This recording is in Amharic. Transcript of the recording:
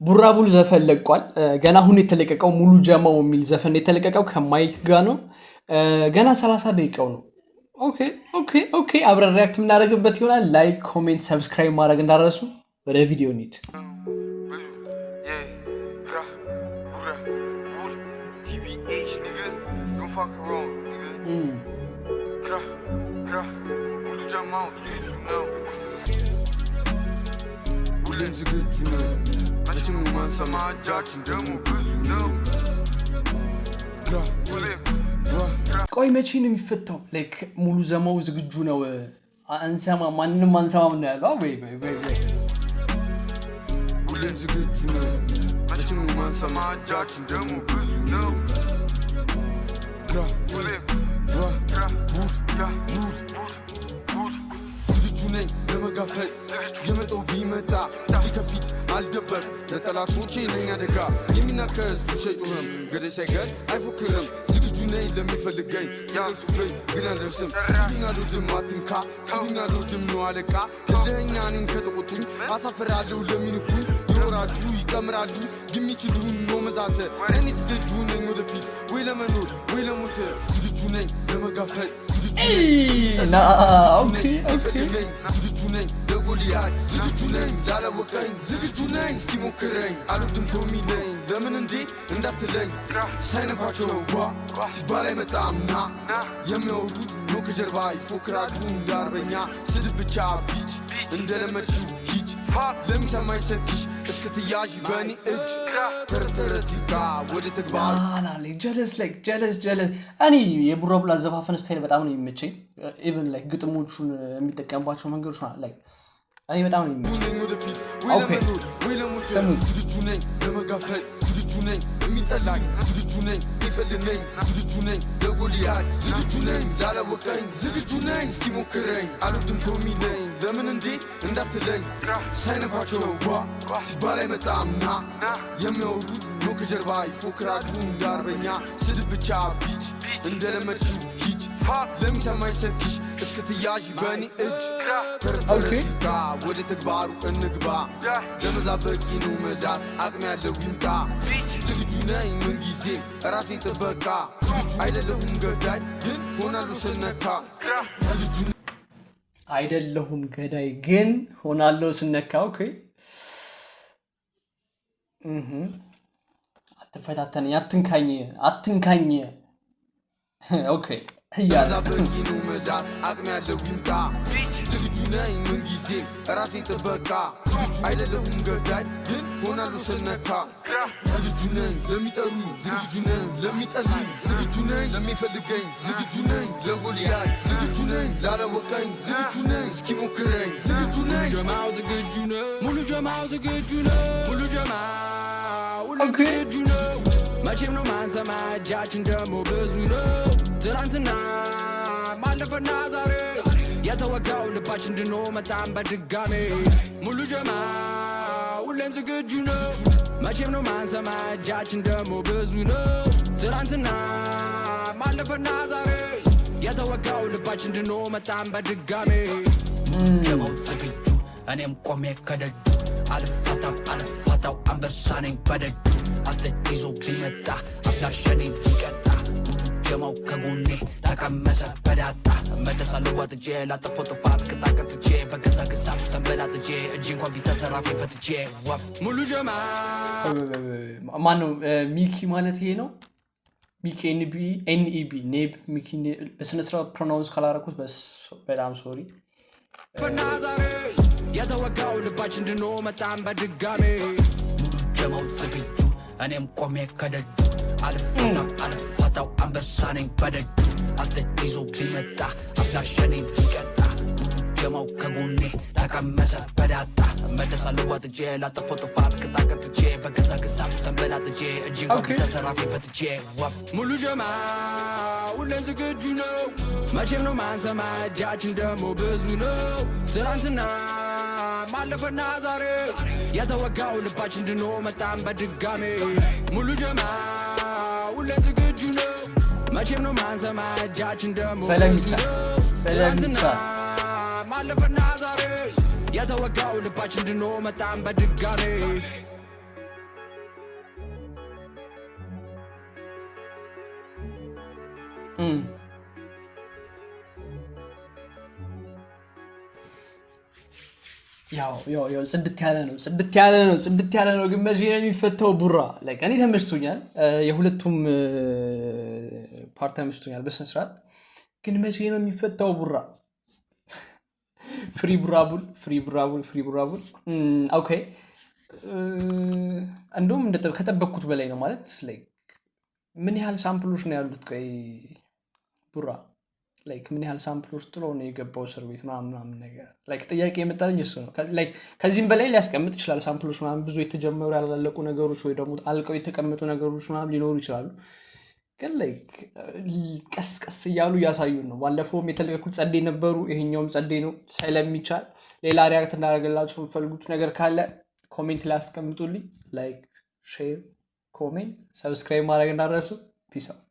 ቡራቡል ዘፈን ለቋል። ገና አሁን የተለቀቀው ሙሉ ጀማው የሚል ዘፈን የተለቀቀው ከማይክ ጋር ነው። ገና 30 ደቂቃው ነው። ኦኬ አብረን ሪያክት የምናደርግበት ይሆናል። ላይክ፣ ኮሜንት፣ ሰብስክራይብ ማድረግ እንዳረሱ። ወደ ቪዲዮ እንሂድ። ቆይ መቼ ነው የሚፈታው? ላይክ ሙሉ ጀማው ዝግጁ ነው። አንሰማ ማንንም አንሰማም ነው ያለው። ወይ ሁሌም ዝግጁ ነው። መቼም ማንሰማ እጃችን ደግሞ ብዙ ነው። ዝግጁ ነኝ ለመጋፈጥ የመጣው ቢመጣ ሊከፊት አልደበቅ ለጠላቶቼ ነኝ አደጋ የሚናከስ ሸጩህም ገደይ ሳይገል አይፎክርም። ዝግጁ ነኝ ለሚፈልገኝ ሲያደርሱብኝ ግን አልደርስም። ስሉኝ አልወድም አትንካ ስሉኝ አልወድም ነው አለቃ እልኸኛ እኔን ከተቆጡኝ አሳፍራለሁ ለሚንኩኝ ይኖራሉ ይቀምራሉ የሚችሉን ነው መዛተ እኔ ዝግጁ ነኝ ወደፊት ወይ ለመኖር ወይ ለሞት ዝግጁ ነኝ ለመጋፈጥ ዝግጁ ነኝ ለጎልያድ ዝግጁ ነኝ ላለወቀኝ ዝግጁ ነኝ እስኪሞክረኝ አልወድም ተው የሚለኝ ለምን እንዴት እንዳትለኝ ሳይነኳቸው ዋ ሲባል አይመጣም ና የሚያወሩት ነው ከጀርባ ይፎክራሉ እንዳርበኛ ስድብ ብቻ ቢች እንደለመድሽው ሂጅ ለሚሰማኝ ሰክሽ እስክትያዥ በእኔ እጅ ተረተረት ይብቃ ወደ ተግባር ጀለስ እኔ የቡራቡል አዘፋፈን ስታይል በጣም ነው የሚመቸኝ። ኢቨን ላይክ ግጥሞቹን የሚጠቀምባቸው መንገዶች ላይክ እኔ በጣም ነው የሚመቸኝ። ዝግጁ ነኝ ለመጋፈጥ ዝግጁ ነኝ የሚጠላኝ ዝግጁ ነኝ ይፈልገኝ ዝግጁ ነኝ ለጎልያድ ዝግጁ ነኝ ላለወቀኝ ዝግጁ ነኝ እስኪሞክረኝ አልወድም ተው የሚለኝ ለምን እንዴት እንዳትለኝ ሳይነኳቸው ዋ ሲባል አይመጣም ና የሚያወሩት ነው ከጀርባ ይፎክራሉ እንዳርበኛ ስድብ ብቻ ቢች እንደለመድሽው ሂጅ ለሚሰማኝ ሰክሽ እስክትያዥ በእኔ እጅ ተረተረትጋ ወደ ተግባሩ እንግባ ለመዛበቂ ነው መዳት አቅም ያለው ይምጣ ዝግጁ ነኝ ምን ጊዜ ራሴን ጥበቃ አይደለሁም ገዳይ ግን ሆናለሁ ስነካ አይደለሁም ገዳይ ግን ሆናለሁ ስነካ አትፈታተነኝ አትንካኝ ያዛበቂ ነው መዳት አቅም ያለው ይምጣ ዝግጁ ነኝ ምን ጊዜ ራሴን ጥበቃ አይደለሁም ገዳይ ግን ሆናለሁ ስነካ ዝግጁ ነኝ ለሚጠሩ ዝግጁ ነኝ ለሚጠሉኝ ዝግጁ ነኝ ለሚፈልገኝ ዝግጁ ነኝ ለጎልያድ ዝግጁ ነኝ ላለወቀኝ ዝግጁ ነኝ እስኪሞክረኝ ዝግጁ ነኝ ጀማው ዝግጁ ነው ሙሉ ጀማው ዝግጁ ነው ሙሉ ጀማው ዝግጁ ነው መቼም ነው ማንሰማ እጃችን ደግሞ ብዙ ነው ትናንትና ማለፈና ዛሬ የተወጋው ልባችን ድኖ መጣም በድጋሜ ሙሉ ጀማ ሁሌም ዝግጁ ነው መቼም ነው ማንሰማ እጃችን ደግሞ ብዙ ነው ትናንትና ማለፈና ዛሬ የተወጋው ልባችን ድኖ መጣም በድጋሜ ጀማው ዝግጁ እኔም ቆሜ ከደጁ አልፋታው አንበሳ ነኝ በደጁ አስተይዞ ቢመጣ አስላሸኔ ሊቀጣ ጀማው ከጎኔ ተቀመሰ በዳጣ መለሳለሁ ዋጥጄ ላጠፎ ጥፋት ቅጣቀጥቼ በገዛ ግዛቱ ተንበላጥጄ እጅ እንኳን ቢተሰራፊ ፈትቼ ወፍ ሙሉ ጀማ ማነው ሚኪ ማለት ይሄ ነው። ሚኪ ኤንኢቢ ኔብ ሚኪ በስነስርዓት ፕሮናውንስ ካላረኩት በጣም ሶሪ። ፈናዛሬ የተወጋው ልባችን ድኖ መጣም በድጋሜ ሙሉ ጀማው ዝግጁ እኔም ቆሜ ከደጁ አልፋታው አንበሳ ነኝ በደጁ አስተይዞ ቢመጣ አስላሸኔ ሊቀጣ ጀማው ከጎኔ ተቀመሰ በዳጣ መለሳለሁ ዋጥጄ ላጠፎ ጥፋት ቅጣቀጥቼ በገዛ ግዛቱ ተንበላጥጄ እጅ እንኳን ቢተሰራፊ ፈትቼ ወፍ ሙሉ ጀማ ሁሌም ዝግጁ ነው መቼም ነው ማንሰማ እጃችን ደግሞ ብዙ ነው ትናንትና ማለፈና ዛሬ የተወጋው ልባችን ድኖ መጣም በድጋሜ ሙሉ ጀማ ሁሌም ዝግጁ ነው መቼም ነው ማንሰማ እጃችን ደግሞ ብዙ ነው ትናንትና ማለፈና ዛሬ የተወጋው ልባችን ድኖ መጣም በድጋሜ ያው ጽድት ያለ ነው ግን መቼ ነው የሚፈታው ቡራ ላይክ እኔ ተመችቶኛል የሁለቱም ፓርት ተመችቶኛል በስነ ስርዓት ግን መቼ ነው የሚፈታው ቡራ ፍሪ ቡራቡል ኦኬ እንደውም ከጠበቅኩት በላይ ነው ማለት ላይክ ምን ያህል ሳምፕሎች ነው ያሉት ቆይ ቡራ ላይክ ምን ያህል ሳምፕሎች ጥሎ ነው የገባው እስር ቤት ምናምን ነገር ላይክ ጥያቄ የመጣልኝ እሱ ነው ላይክ ከዚህም በላይ ሊያስቀምጥ ይችላል ሳምፕሎች ምናምን ብዙ የተጀመሩ ያላለቁ ነገሮች ወይ ደግሞ አልቀው የተቀመጡ ነገሮች ምናምን ሊኖሩ ይችላሉ ግን ላይክ ቀስ እያሉ እያሳዩን ነው ባለፈውም የተለቀቁት ጸዴ ነበሩ ይሄኛውም ጸዴ ነው ስለሚቻል ሌላ ሪያክት እንዳደረገላችሁ የምትፈልጉት ነገር ካለ ኮሜንት ላይ አስቀምጡልኝ ላይክ ሼር ኮሜንት ሰብስክራይብ ማድረግ እንዳትረሱ ፒስ አውት